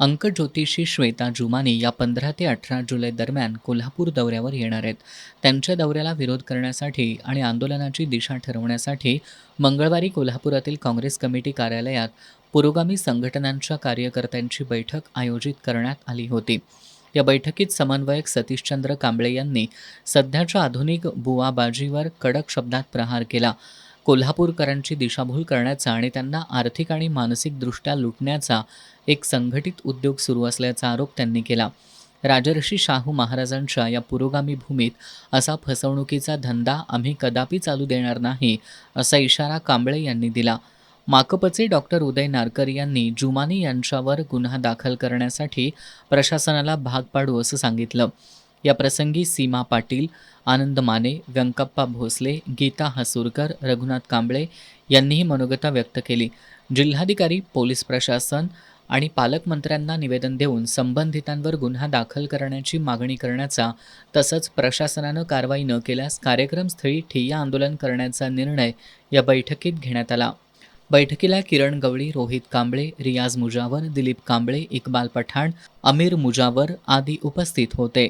अंक ज्योतिषी श्वेता जुमानी या 15 ते 18 जुलै दरम्यान कोल्हापूर दौऱ्यावर येणार आहेत. त्यांच्या दौऱ्याला विरोध करण्यासाठी आणि आंदोलनाची दिशा ठरवण्यासाठी मंगळवारी कोल्हापुरातील काँग्रेस कमिटी कार्यालयात पुरोगामी संघटनांच्या कार्यकर्त्यांची बैठक आयोजित करण्यात आली होती. या बैठकीत समन्वयक सतीशचंद्र कांबळे यांनी सध्याच्या आधुनिक बुवाबाजीवर कडक शब्दात प्रहार केला. कोल्हापूरकरांची दिशाभूल करण्याचा आणि त्यांना आर्थिक आणि मानसिकदृष्ट्या लुटण्याचा एक संघटित उद्योग सुरू असल्याचा आरोप त्यांनी केला. राजर्षी शाहू महाराजांच्या या पुरोगामी भूमीत असा फसवणुकीचा धंदा आम्ही कदापि चालू देणार नाही, असा इशारा कांबळे यांनी दिला. माकपचे डॉक्टर उदय नारकर यांनी जुमानी यांच्यावर गुन्हा दाखल करण्यासाठी प्रशासनाला भाग पाडू असं सांगितलं. या प्रसंगी सीमा पाटील, आनंद माने, व्यंकप्पा भोसले, गीता हसूरकर, रघुनाथ कांबळे यांनीही मनोगत व्यक्त केली. जिल्हाधिकारी, पोलीस प्रशासन आणि पालकमंत्र्यांना निवेदन देऊन संबंधितांवर गुन्हा दाखल करण्याची मागणी करण्याचा तसंच प्रशासनानं कारवाई न केल्यास कार्यक्रमस्थळी ठिय्या आंदोलन करण्याचा निर्णय या बैठकीत घेण्यात आला. बैठकीला किरण गवळी, रोहित कांबळे, रियाज मुजावर, दिलीप कांबळे, इक्बाल पठाण, अमीर मुजावर आदी उपस्थित होते.